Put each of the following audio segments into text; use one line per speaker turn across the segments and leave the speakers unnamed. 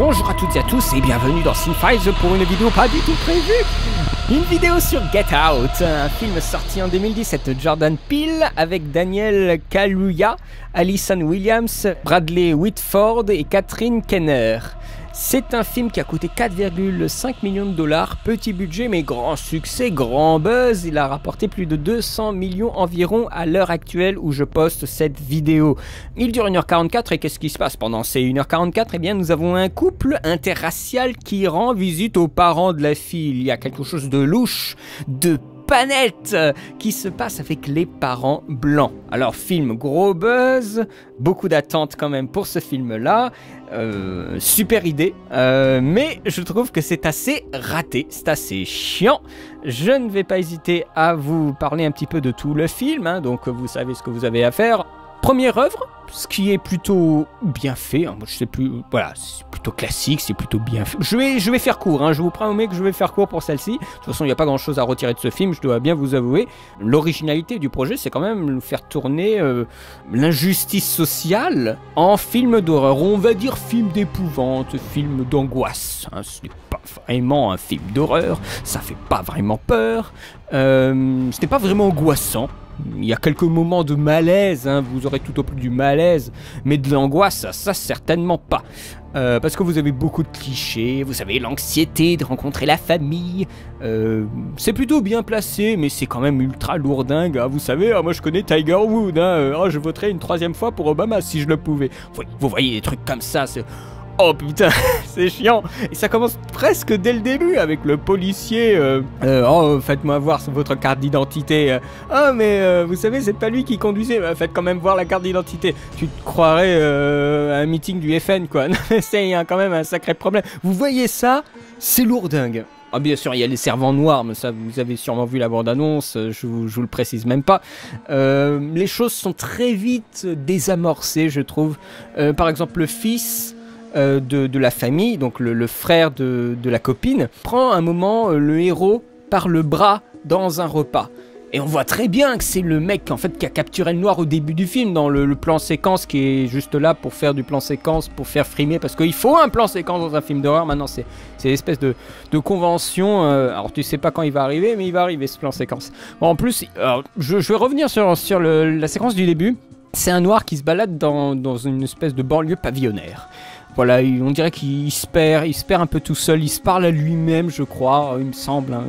Bonjour à toutes et à tous et bienvenue dans Cinefiles pour une vidéo pas du tout prévue. Une vidéo sur Get Out, un film sorti en 2017 de Jordan Peele avec Daniel Kaluuya, Allison Williams, Bradley Whitford et Catherine Keener. C'est un film qui a coûté 4,5 millions de dollars, petit budget mais grand succès, grand buzz. Il a rapporté plus de 200 millions environ à l'heure actuelle où je poste cette vidéo. Il dure 1h44 et qu'est-ce qui se passe pendant ces 1h44? Eh bien nous avons un couple interracial qui rend visite aux parents de la fille. Il y a quelque chose de louche, de panette qui se passe avec les parents blancs. Alors film gros buzz, beaucoup d'attentes quand même pour ce film là, super idée, mais je trouve que c'est assez raté, c'est assez chiant. Je ne vais pas hésiter à vous parler un petit peu de tout le film, hein, donc vous savez ce que vous avez à faire. Première œuvre, ce qui est plutôt bien fait, hein, je sais plus, voilà, c'est plutôt classique, c'est plutôt bien fait. Je vais faire court, hein, je vous promets que je vais faire court pour celle-ci. De toute façon, il n'y a pas grand-chose à retirer de ce film, je dois bien vous avouer. L'originalité du projet, c'est quand même faire tourner l'injustice sociale en film d'horreur. On va dire film d'épouvante, film d'angoisse. Hein, ce n'est pas vraiment un film d'horreur, ça fait pas vraiment peur, ce n'est pas vraiment angoissant. Il y a quelques moments de malaise, hein, vous aurez tout au plus du malaise, mais de l'angoisse, ça certainement pas. Parce que vous avez beaucoup de clichés, vous avez l'anxiété de rencontrer la famille, c'est plutôt bien placé, mais c'est quand même ultra lourdingue, hein, vous savez, moi je connais Tiger Woods, hein, je voterais une 3e fois pour Obama si je le pouvais. Vous voyez des trucs comme ça, c'est... Oh putain, c'est chiant. Et ça commence presque dès le début avec le policier. Oh, faites-moi voir votre carte d'identité. Oh, mais vous savez, c'est pas lui qui conduisait. Faites quand même voir la carte d'identité. Tu te croirais à un meeting du FN, quoi. C'est quand même un sacré problème. Vous voyez ça, c'est lourdingue. Ah, bien sûr, il y a les servants noirs, mais ça, vous avez sûrement vu la bande-annonce, je vous le précise même pas. Les choses sont très vite désamorcées, je trouve. Par exemple, le fils... de la famille, donc le frère de la copine, prend un moment le héros par le bras dans un repas. Et on voit très bien que c'est le mec en fait qui a capturé le noir au début du film, dans le plan séquence qui est juste là pour faire du plan séquence, pour faire frimer, parce qu'il faut un plan séquence dans un film d'horreur. Maintenant c'est l'espèce de convention, alors tu sais pas quand il va arriver, mais il va arriver ce plan séquence. Bon, en plus, alors, je vais revenir sur la séquence du début. C'est un noir qui se balade dans une espèce de banlieue pavillonnaire. Voilà, on dirait qu'il se perd un peu tout seul, il se parle à lui-même, je crois, il me semble. Hein.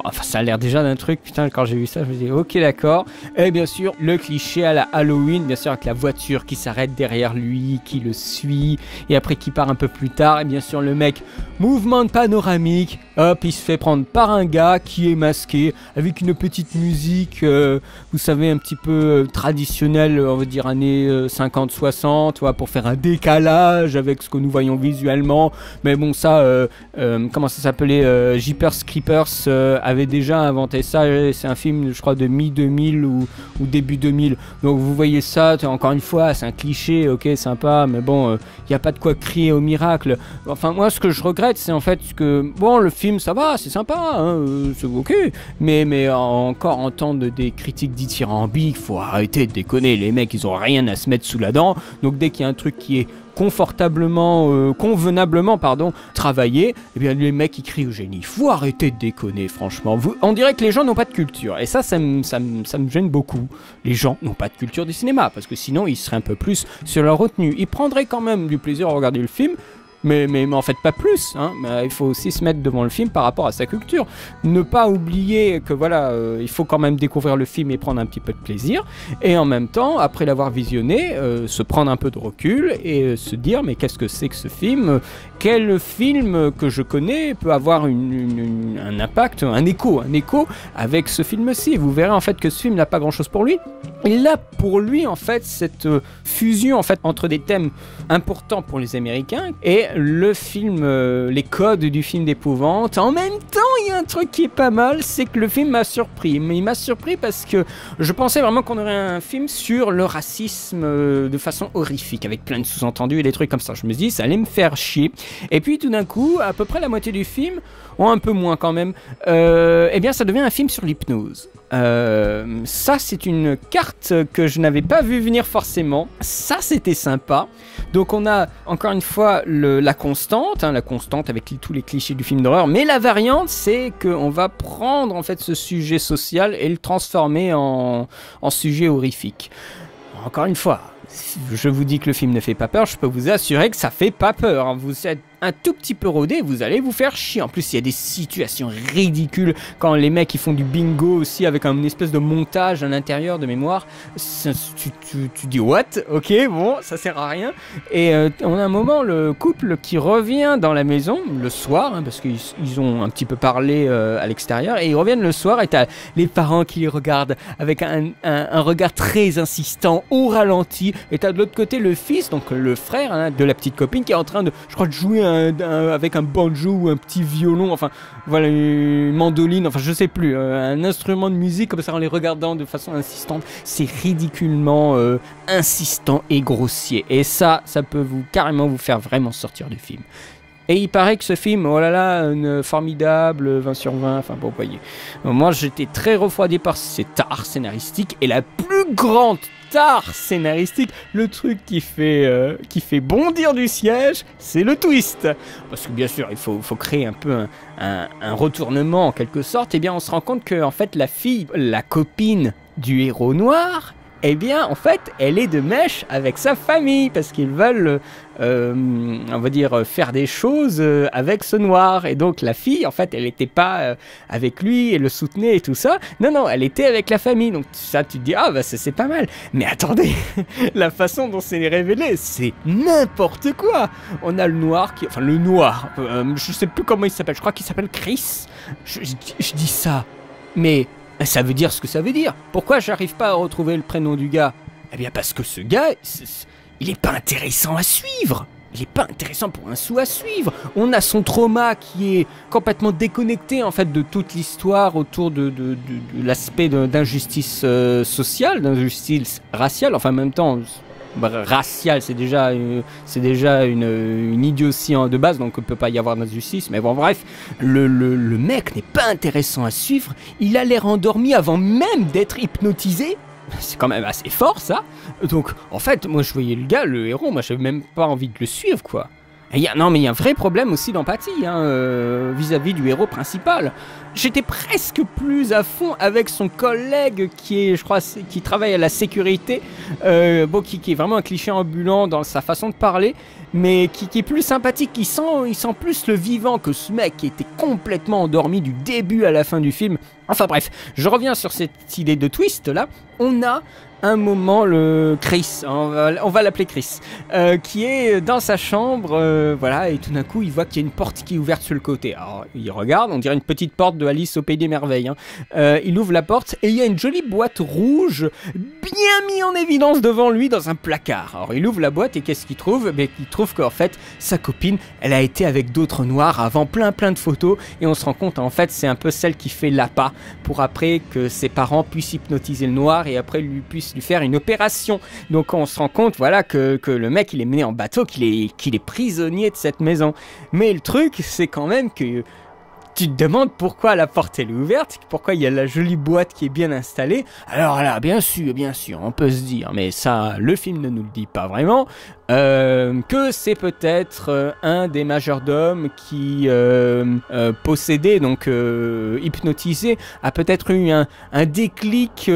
Enfin, ça a l'air déjà d'un truc, putain, quand j'ai vu ça, je me dis, ok, d'accord. Et bien sûr, le cliché à la Halloween, bien sûr, avec la voiture qui s'arrête derrière lui, qui le suit, et après qui part un peu plus tard, et bien sûr, le mec, mouvement de panoramique, hop, il se fait prendre par un gars qui est masqué, avec une petite musique, vous savez, un petit peu traditionnelle, on va dire années 50-60, pour faire un décalage avec ce que nous voyons visuellement. Mais bon, ça, comment ça s'appelait, Jeepers Creepers avait déjà inventé ça. C'est un film, je crois, de mi-2000 ou début 2000. Donc vous voyez ça, encore une fois, c'est un cliché, ok, sympa, mais bon, il n'y a pas de quoi crier au miracle. Enfin, moi, ce que je regrette, c'est en fait que, bon, le film, ça va, c'est sympa, hein, c'est ok, mais encore entendre des critiques dithyrambiques, faut arrêter de déconner. Les mecs, ils ont rien à se mettre sous la dent. Donc dès qu'il y a un truc qui est convenablement travaillé, eh bien les mecs ils crient au génie. Faut arrêter de déconner, franchement. On dirait que les gens n'ont pas de culture, et ça me gêne beaucoup. Les gens n'ont pas de culture du cinéma, parce que sinon ils seraient un peu plus sur leur retenue. Ils prendraient quand même du plaisir à regarder le film, mais en fait pas plus, hein. Il faut aussi se mettre devant le film par rapport à sa culture. Ne pas oublier que voilà, il faut quand même découvrir le film et prendre un petit peu de plaisir, et en même temps, après l'avoir visionné, se prendre un peu de recul et se dire mais qu'est-ce que c'est que ce film? Quel film que je connais peut avoir un impact, un écho avec ce film-ci? Vous verrez en fait que ce film n'a pas grand-chose pour lui. Il a pour lui en fait cette fusion en fait entre des thèmes importants pour les Américains et le film, les codes du film d'épouvante. En même temps, il y a un truc qui est pas mal, c'est que le film m'a surpris. Mais il m'a surpris parce que je pensais vraiment qu'on aurait un film sur le racisme de façon horrifique, avec plein de sous-entendus et des trucs comme ça. Je me dis, ça allait me faire chier. Et puis tout d'un coup, à peu près la moitié du film, ou un peu moins quand même, eh bien ça devient un film sur l'hypnose. Ça, c'est une carte que je n'avais pas vu venir forcément. Ça, c'était sympa. Donc, on a encore une fois la constante, la constante avec tous les clichés du film d'horreur. Mais la variante, c'est qu'on va prendre en fait ce sujet social et le transformer en sujet horrifique. Encore une fois, je vous dis que le film ne fait pas peur, je peux vous assurer que ça fait pas peur. Vous êtes un tout petit peu rodé, vous allez vous faire chier. En plus, il y a des situations ridicules quand les mecs ils font du bingo aussi avec une espèce de montage à l'intérieur de mémoire. Tu dis what? Ok, bon, ça sert à rien. Et on a un moment, le couple qui revient dans la maison le soir, parce qu'ils ont un petit peu parlé à l'extérieur, et ils reviennent le soir et t'as les parents qui les regardent avec un regard très insistant au ralenti, et t'as de l'autre côté le fils, donc le frère de la petite copine qui est en train de, je crois, de jouer avec un banjo ou un petit violon, enfin voilà, une mandoline, enfin je sais plus, un instrument de musique comme ça en les regardant de façon insistante. C'est ridiculement insistant et grossier, et ça peut carrément vous faire vraiment sortir du film. Et il paraît que ce film, oh là là, formidable, 20 sur 20, enfin bon, vous voyez. Moi j'étais très refroidi par cet art scénaristique, et la plus grande tare scénaristique, le truc qui fait bondir du siège, c'est le twist. Parce que bien sûr, il faut créer un peu un retournement en quelque sorte, et bien on se rend compte que en fait la fille, la copine du héros noir, eh bien, en fait, elle est de mèche avec sa famille, parce qu'ils veulent, on va dire, faire des choses avec ce noir. Et donc, la fille, en fait, elle n'était pas avec lui, elle le soutenait et tout ça. Non, elle était avec la famille. Donc, ça, tu te dis, ah, bah, c'est pas mal. Mais attendez, la façon dont c'est révélé, c'est n'importe quoi. On a le noir qui... Enfin, le noir, je sais plus comment il s'appelle. Je crois qu'il s'appelle Chris. Je dis ça, mais... ça veut dire ce que ça veut dire. Pourquoi j'arrive pas à retrouver le prénom du gars? Eh bien parce que ce gars, il est pas intéressant à suivre. Il est pas intéressant pour un sou à suivre. On a son trauma qui est complètement déconnecté en fait de toute l'histoire autour de l'aspect d'injustice sociale, d'injustice raciale. Enfin en même temps... racial, c'est déjà une idiotie de base, donc il ne peut pas y avoir d'injustice, mais bon bref, le mec n'est pas intéressant à suivre, il a l'air endormi avant même d'être hypnotisé, c'est quand même assez fort ça, donc en fait moi je voyais le gars, le héros, moi j'avais même pas envie de le suivre quoi. Non mais il y a un vrai problème aussi d'empathie vis-à-vis du héros principal. J'étais presque plus à fond avec son collègue qui travaille à la sécurité, qui est vraiment un cliché ambulant dans sa façon de parler, mais qui est plus sympathique, il sent plus le vivant que ce mec qui était complètement endormi du début à la fin du film. Enfin bref, je reviens sur cette idée de twist là. On a un moment le Chris, on va l'appeler Chris, qui est dans sa chambre, voilà, et tout d'un coup il voit qu'il y a une porte qui est ouverte sur le côté. Alors il regarde, on dirait une petite porte de Alice au Pays des Merveilles. Il ouvre la porte et il y a une jolie boîte rouge bien mise en évidence devant lui dans un placard. Alors il ouvre la boîte et qu'est-ce qu'il trouve? Il trouve qu'en fait sa copine, elle a été avec d'autres noirs avant plein de photos, et on se rend compte en fait c'est un peu celle qui fait l'appât pour après que ses parents puissent hypnotiser le noir et après puissent lui faire une opération. Donc on se rend compte voilà que le mec il est mené en bateau, qu'il est prisonnier de cette maison. Mais le truc c'est quand même que tu te demandes pourquoi la porte elle est ouverte, pourquoi il y a la jolie boîte qui est bien installée. Alors là, bien sûr, on peut se dire, mais ça, le film ne nous le dit pas vraiment, que c'est peut-être un des majordomes qui possédait, donc hypnotisé, a peut-être eu un déclic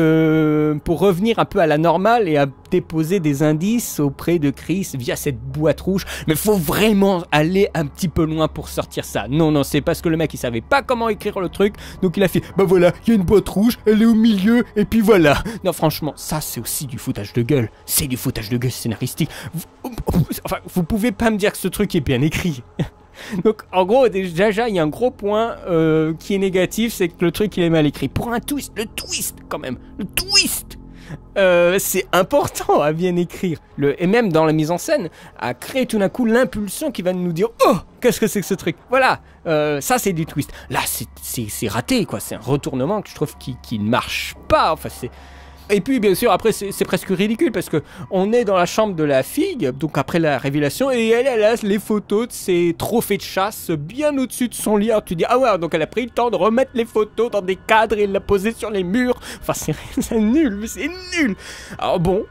pour revenir un peu à la normale et à déposer des indices auprès de Chris via cette boîte rouge. Mais faut vraiment aller un petit peu loin pour sortir ça. Non, c'est parce que le mec il savait pas comment écrire le truc, donc il a fait bah voilà, il y a une boîte rouge, elle est au milieu, et puis voilà. Non franchement, ça c'est aussi du foutage de gueule. C'est du foutage de gueule scénaristique. Enfin, vous pouvez pas me dire que ce truc est bien écrit. Donc en gros déjà il y a un gros point qui est négatif, c'est que le truc il est mal écrit. Pour un twist, le twist quand même, le twist c'est important à bien écrire. Et même dans la mise en scène, à créer tout d'un coup l'impulsion qui va nous dire oh, qu'est-ce que c'est que ce truc. Voilà, ça c'est du twist. Là c'est raté quoi, c'est un retournement que je trouve qui ne marche pas. Enfin Et puis bien sûr après c'est presque ridicule parce que on est dans la chambre de la fille, donc après la révélation, et elle a les photos de ses trophées de chasse bien au-dessus de son lit. Alors tu dis ah ouais, donc elle a pris le temps de remettre les photos dans des cadres et de la poser sur les murs. Enfin c'est nul, mais c'est nul. Alors bon,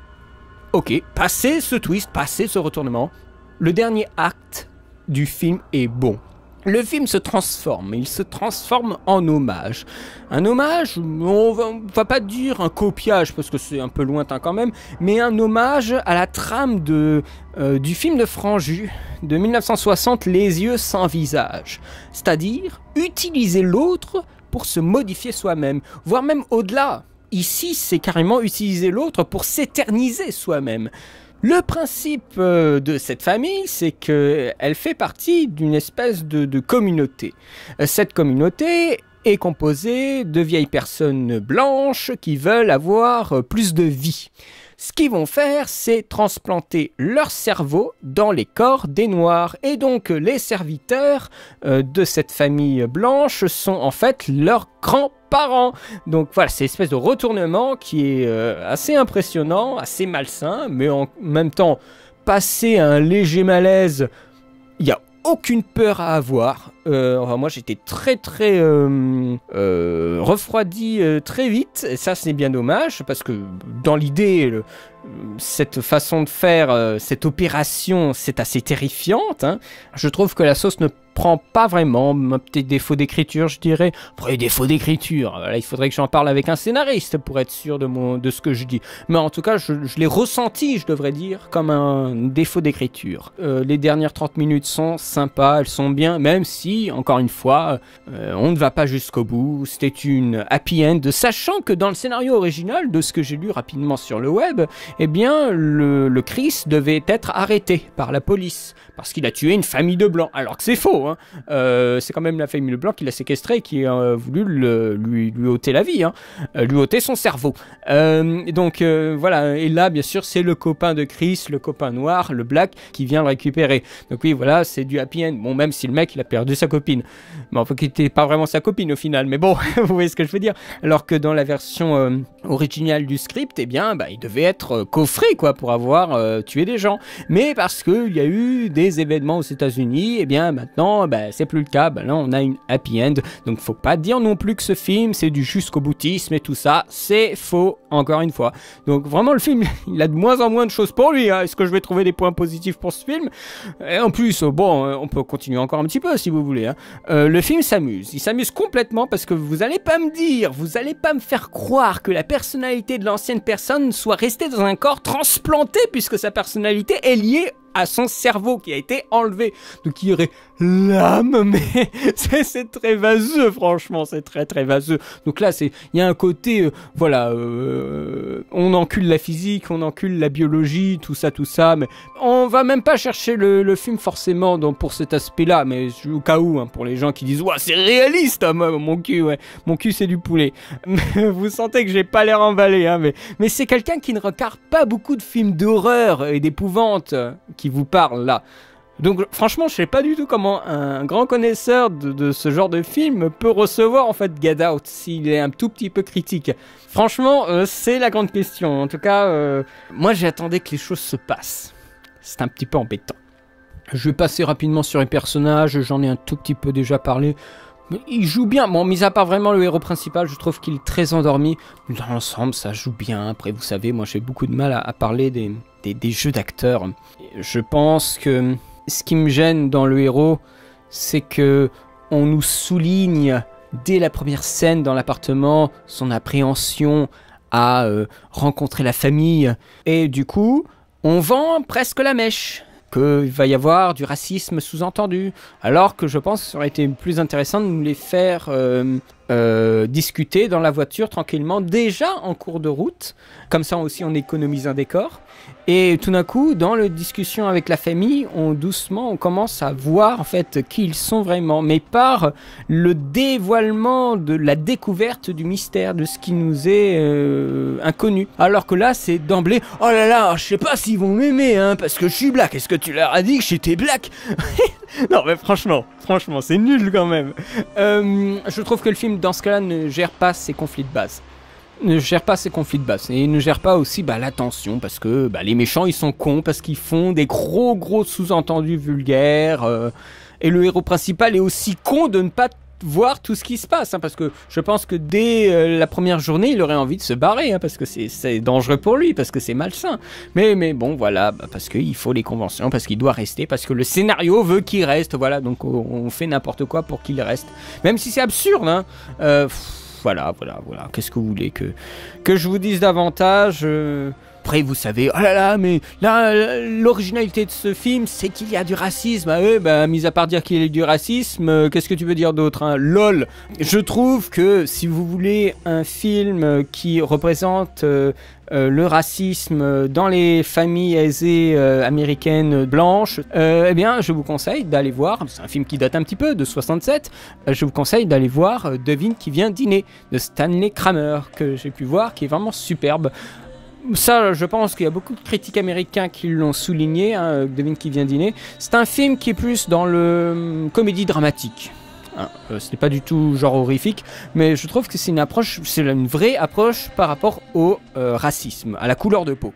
ok, passez ce twist, passez ce retournement, le dernier acte du film est bon. Le film se transforme, il se transforme en hommage. Un hommage, on va pas dire un copiage, parce que c'est un peu lointain quand même, mais un hommage à la trame du film de Franju de 1960, Les yeux sans visage. C'est-à-dire, utiliser l'autre pour se modifier soi-même, voire même au-delà. Ici, c'est carrément utiliser l'autre pour s'éterniser soi-même. Le principe de cette famille, c'est qu'elle fait partie d'une espèce de communauté. Cette communauté est composée de vieilles personnes blanches qui veulent avoir plus de vie. Ce qu'ils vont faire, c'est transplanter leur cerveau dans les corps des Noirs. Et donc, les serviteurs de cette famille blanche sont en fait leurs grands-parents. Donc voilà, c'est une espèce de retournement qui est assez impressionnant, assez malsain, mais en même temps, passer un léger malaise, il n'y a aucune peur à avoir. Enfin, moi j'étais très refroidi très vite, et ça c'est bien dommage parce que dans l'idée cette façon de faire cette opération, c'est assez terrifiante, hein. Je trouve que la sauce ne prend pas vraiment, un petit défaut d'écriture je dirais. Après défaut d'écriture, là, il faudrait que j'en parle avec un scénariste pour être sûr de ce que je dis, mais en tout cas je l'ai ressenti, je devrais dire, comme un défaut d'écriture. Les dernières 30 minutes sont sympas, elles sont bien, même si encore une fois on ne va pas jusqu'au bout. C'était une happy end, sachant que dans le scénario original, de ce que j'ai lu rapidement sur le web, eh bien le Chris devait être arrêté par la police parce qu'il a tué une famille de blancs, alors que c'est faux, hein. C'est quand même la famille de blancs qui l'a séquestré et qui a voulu lui ôter la vie, hein. Lui ôter son cerveau. Donc voilà, et là bien sûr c'est le copain de Chris, le copain noir, le black, qui vient le récupérer. Donc oui voilà, c'est du happy end, bon, même si le mec il a perdu sa copine, bon, enfin qui n'était pas vraiment sa copine au final, mais bon vous voyez ce que je veux dire. Alors que dans la version originale du script, eh bien il devait être coffré quoi pour avoir tué des gens, mais parce qu'il y a eu des événements aux États-Unis, eh bien maintenant c'est plus le cas. Là on a une happy end, donc faut pas dire non plus que ce film c'est du jusqu'au boutisme et tout ça, c'est faux encore une fois. Donc vraiment le film il a de moins en moins de choses pour lui, hein. Est-ce que je vais trouver des points positifs pour ce film? Et en plus bon on peut continuer encore un petit peu si vous voulez, hein. Le film s'amuse, il s'amuse complètement parce que vous allez pas me dire, vous allez pas me faire croire que la personnalité de l'ancienne personne soit restée dans un corps transplanté, puisque sa personnalité est liée à son cerveau qui a été enlevé. Donc il y aurait l'âme, mais c'est très vaseux, franchement, c'est très vaseux. Donc là, il y a un côté, voilà, on encule la physique, on encule la biologie, tout ça, mais on va même pas chercher le film forcément pour cet aspect-là, mais au cas où, hein, pour les gens qui disent, ouais, c'est réaliste, hein, mon cul, ouais, mon cul c'est du poulet. Vous sentez que j'ai pas l'air emballé, hein, mais c'est quelqu'un qui ne regarde pas beaucoup de films d'horreur et d'épouvante qui vous parle là. Donc franchement je sais pas du tout comment un grand connaisseur de ce genre de film peut recevoir en fait Get Out s'il est un tout petit peu critique. Franchement c'est la grande question. En tout cas moi j'attendais que les choses se passent. C'est un petit peu embêtant. Je vais passer rapidement sur les personnages, j'en ai un tout petit peu déjà parlé. Il joue bien, bon, mis à part vraiment le héros principal, je trouve qu'il est très endormi. Dans l'ensemble, ça joue bien. Après, vous savez, moi j'ai beaucoup de mal à parler des jeux d'acteurs. Je pense que ce qui me gêne dans le héros, c'est que on nous souligne dès la première scène dans l'appartement son appréhension à rencontrer la famille. Et du coup, on vend presque la mèche. Qu'il va y avoir du racisme sous-entendu, alors que je pense que ça aurait été plus intéressant de nous les faire discuter dans la voiture tranquillement, déjà en cours de route, comme ça aussi on économise un décor, et tout d'un coup dans la discussion avec la famille, on commence à voir en fait qui ils sont vraiment, mais par le dévoilement de la découverte du mystère, de ce qui nous est inconnu, alors que là c'est d'emblée, oh là là, je sais pas s'ils vont m'aimer, hein, parce que je suis black, est-ce que tu leur as dit que j'étais black? Non mais franchement, c'est nul quand même. Je trouve que le film dans ce cas-là ne gère pas ses conflits de base. ne gère pas ses conflits de base et ne gère pas aussi la tension parce que les méchants ils sont cons parce qu'ils font des gros sous-entendus vulgaires et le héros principal est aussi con de ne pas voir tout ce qui se passe parce que je pense que dès la première journée il aurait envie de se barrer parce que c'est dangereux pour lui, parce que c'est malsain, mais bon voilà, parce qu'il faut les conventions, parce qu'il doit rester, parce que le scénario veut qu'il reste, voilà, donc on fait n'importe quoi pour qu'il reste, même si c'est absurde hein. Voilà, qu'est-ce que vous voulez que je vous dise davantage Après, vous savez, oh là là, mais là, l'originalité de ce film, c'est qu'il y a du racisme. Ah ouais, mis à part dire qu'il y a du racisme, qu'est-ce que tu veux dire d'autre hein? LOL. Je trouve que si vous voulez un film qui représente le racisme dans les familles aisées américaines blanches, eh bien, je vous conseille d'aller voir, c'est un film qui date un petit peu, de 67, je vous conseille d'aller voir Devine qui vient dîner, de Stanley Kramer, que j'ai pu voir, qui est vraiment superbe. Ça, je pense qu'il y a beaucoup de critiques américains qui l'ont souligné, hein, Devine qui vient dîner. C'est un film qui est plus dans le comédie dramatique. Hein, ce n'est pas du tout genre horrifique, mais je trouve que c'est une vraie approche par rapport au racisme, à la couleur de peau.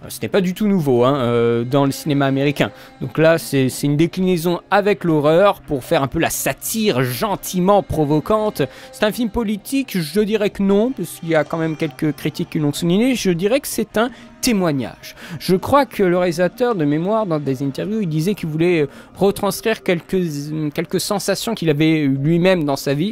Ce n'est pas du tout nouveau hein, dans le cinéma américain. Donc là, c'est une déclinaison avec l'horreur pour faire un peu la satire gentiment provocante. C'est un film politique, je dirais que non, parce qu'il y a quand même quelques critiques qui l'ont souligné. Je dirais que c'est un témoignage. Je crois que le réalisateur, de mémoire, dans des interviews, il disait qu'il voulait retranscrire quelques sensations qu'il avait lui-même dans sa vie.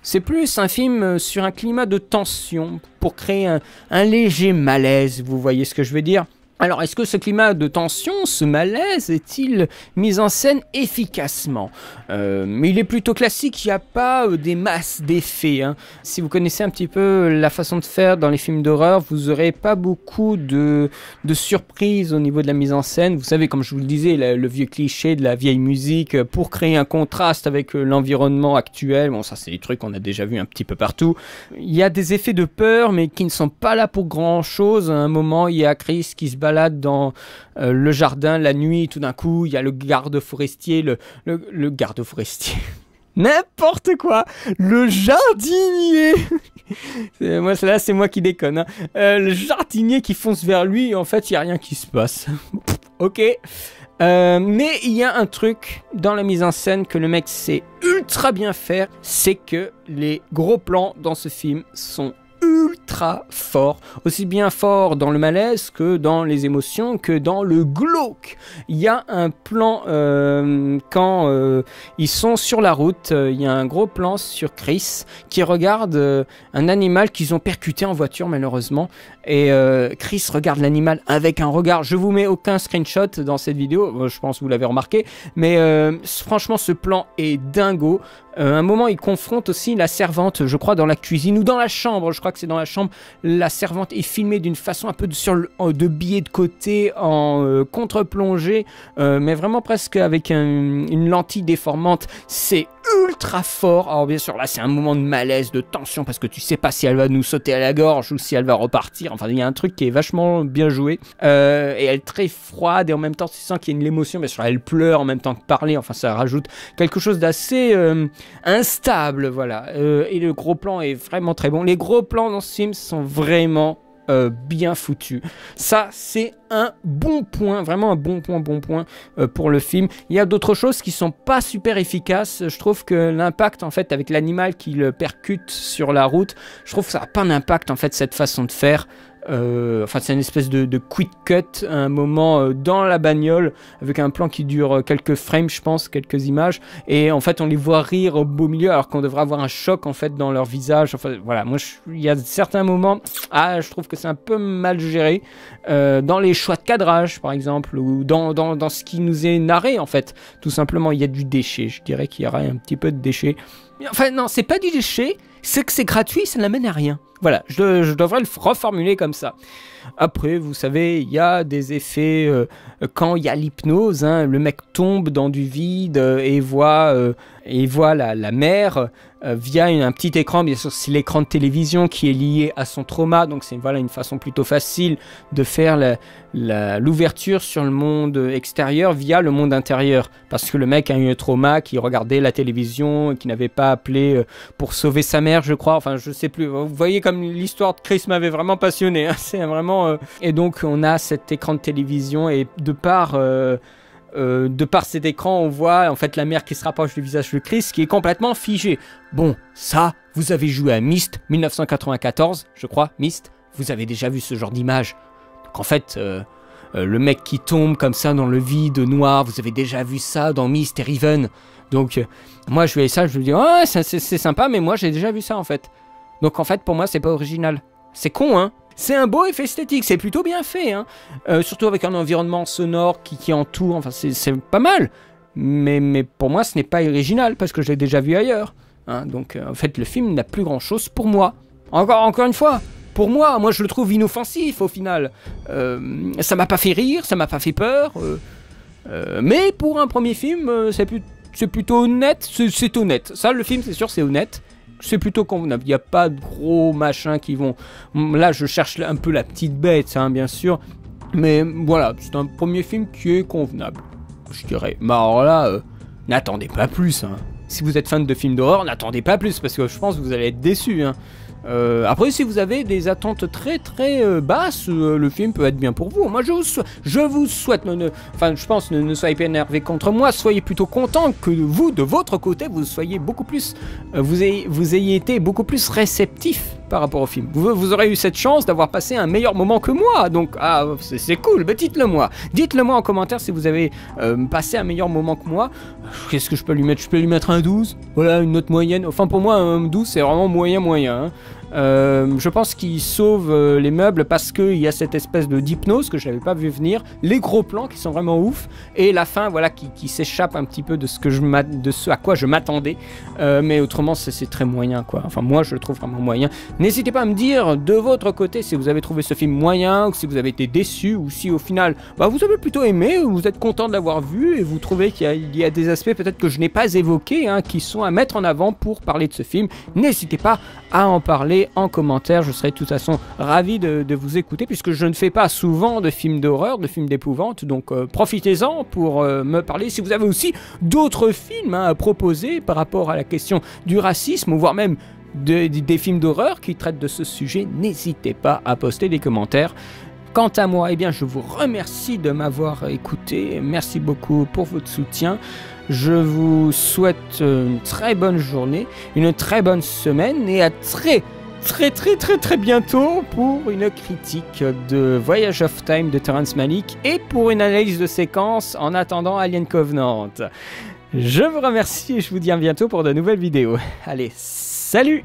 C'est plus un film sur un climat de tension pour créer un léger malaise, vous voyez ce que je veux dire ? Alors, est-ce que ce climat de tension, ce malaise, est-il mis en scène efficacement ? Mais il est plutôt classique, il n'y a pas des masses d'effets. Hein. Si vous connaissez un petit peu la façon de faire dans les films d'horreur, vous n'aurez pas beaucoup de surprises au niveau de la mise en scène. Vous savez, comme je vous le disais, le vieux cliché de la vieille musique pour créer un contraste avec l'environnement actuel. Bon, ça, c'est des trucs qu'on a déjà vu un petit peu partout. Il y a des effets de peur, mais qui ne sont pas là pour grand-chose. À un moment, il y a Chris qui se balade dans le jardin la nuit, tout d'un coup il y a le garde forestier, le garde forestier, n'importe quoi, le jardinier. C'est moi qui déconne hein. Le jardinier qui fonce vers lui, en fait il n'y a rien qui se passe. Ok. Mais il y a un truc dans la mise en scène que le mec sait ultra bien faire, c'est que les gros plans dans ce film sont ultra fort, aussi bien fort dans le malaise que dans les émotions, que dans le glauque. Il y a un plan quand ils sont sur la route, il y a un gros plan sur Chris qui regarde un animal qu'ils ont percuté en voiture malheureusement, et Chris regarde l'animal avec un regard, je vous mets aucun screenshot dans cette vidéo, je pense que vous l'avez remarqué, mais franchement ce plan est dingo. Un moment il confronte aussi la servante, je crois dans la cuisine ou dans la chambre, je crois que c'est dans la chambre, la servante est filmée d'une façon un peu de biais de côté, en contre-plongée, mais vraiment presque avec une lentille déformante, c'est ultra fort. Alors bien sûr là c'est un moment de malaise, de tension, parce que tu sais pas si elle va nous sauter à la gorge ou si elle va repartir, enfin il y a un truc qui est vachement bien joué, et elle est très froide et en même temps tu sens qu'il y a une émotion, bien sûr elle pleure en même temps que parler, enfin ça rajoute quelque chose d'assez instable, voilà, et le gros plan est vraiment très bon, les gros plans dans ce film sont vraiment bien foutu. Ça, c'est un bon point, vraiment un bon point pour le film. Il y a d'autres choses qui sont pas super efficaces. Je trouve que l'impact, en fait, avec l'animal qui le percute sur la route, je trouve que ça n'a pas d'impact, en fait, cette façon de faire. Enfin, c'est une espèce de quick cut à un moment dans la bagnole avec un plan qui dure quelques frames, je pense, quelques images, et en fait on les voit rire au beau milieu alors qu'on devrait avoir un choc en fait dans leur visage. Enfin voilà, moi il y a certains moments, je trouve que c'est un peu mal géré dans les choix de cadrage par exemple, ou dans ce qui nous est narré en fait. Tout simplement il y a du déchet, je dirais qu'il y aurait un petit peu de déchet. Enfin non, c'est pas du déchet, c'est que c'est gratuit, ça n'amène à rien. Voilà, je devrais le reformuler comme ça. Après, vous savez, il y a des effets quand il y a l'hypnose, hein, le mec tombe dans du vide et voit la mer via un petit écran. Bien sûr, c'est l'écran de télévision qui est lié à son trauma, donc c'est une façon plutôt facile de faire l'ouverture sur le monde extérieur via le monde intérieur, parce que le mec a eu un trauma, qui regardait la télévision, qui n'avait pas appelé pour sauver sa mère, je crois. Enfin, je sais plus. Vous voyez comme l'histoire de Chris m'avait vraiment passionné. Hein. C'est vraiment... Et donc, on a cet écran de télévision et de par cet écran, on voit en fait la mère qui se rapproche du visage de Chris qui est complètement figé. Bon, ça, vous avez joué à Myst, 1994, je crois, Myst. Vous avez déjà vu ce genre d'image. Donc en fait, le mec qui tombe comme ça dans le vide noir, vous avez déjà vu ça dans Myst et Riven. Donc moi je voyais ça, je me dis, oh, c'est sympa, mais moi j'ai déjà vu ça en fait. Donc en fait, pour moi, c'est pas original. C'est con, hein. C'est un beau effet esthétique, c'est plutôt bien fait, hein. Surtout avec un environnement sonore qui entoure, enfin c'est pas mal. Mais pour moi, ce n'est pas original, parce que je l'ai déjà vu ailleurs. Hein. Donc en fait, le film n'a plus grand-chose pour moi. Encore une fois, pour moi je le trouve inoffensif au final. Ça m'a pas fait rire, ça m'a pas fait peur. Mais pour un premier film, c'est plutôt honnête, c'est honnête. Ça, le film, c'est sûr, c'est honnête. C'est plutôt convenable. Il n'y a pas de gros machins qui vont... Là, je cherche un peu la petite bête, hein, bien sûr. Mais voilà, c'est un premier film qui est convenable, je dirais. Mais alors là, n'attendez pas plus. Hein. Si vous êtes fan de films d'horreur, n'attendez pas plus, parce que je pense que vous allez être déçus. Hein. Après, si vous avez des attentes très basses, le film peut être bien pour vous. Moi, je vous souhaite, enfin, je pense, ne soyez pas énervés contre moi, soyez plutôt contents que vous, de votre côté, vous soyez beaucoup plus, vous ayez été beaucoup plus réceptif par rapport au film. Vous aurez eu cette chance d'avoir passé un meilleur moment que moi, donc c'est cool, bah, dites-le moi. Dites-le moi en commentaire si vous avez passé un meilleur moment que moi. Qu'est-ce que je peux lui mettre? Je peux lui mettre un 12, voilà, une note moyenne. Enfin, pour moi, un 12, c'est vraiment moyen. Hein. Je pense qu'il sauve les meubles parce qu'il y a cette espèce d'hypnose que je n'avais pas vu venir, les gros plans qui sont vraiment ouf, et la fin voilà qui s'échappe un petit peu de ce à quoi je m'attendais, mais autrement c'est très moyen quoi. Enfin moi je le trouve vraiment moyen. N'hésitez pas à me dire de votre côté si vous avez trouvé ce film moyen, ou si vous avez été déçu, ou si au final vous avez plutôt aimé, ou vous êtes content de l'avoir vu et vous trouvez qu'il y a des aspects peut-être que je n'ai pas évoqués, hein, qui sont à mettre en avant pour parler de ce film. N'hésitez pas à en parler en commentaire, je serai de toute façon ravi de vous écouter, puisque je ne fais pas souvent de films d'horreur, de films d'épouvante, donc profitez-en pour me parler. Si vous avez aussi d'autres films à proposer par rapport à la question du racisme, ou voire même des films d'horreur qui traitent de ce sujet, n'hésitez pas à poster des commentaires. Quant à moi, eh bien, je vous remercie de m'avoir écouté, merci beaucoup pour votre soutien. Je vous souhaite une très bonne journée, une très bonne semaine, et à très bientôt pour une critique de Voyage of Time de Terrence Malick et pour une analyse de séquence en attendant Alien Covenant. Je vous remercie et je vous dis à bientôt pour de nouvelles vidéos. Allez, salut!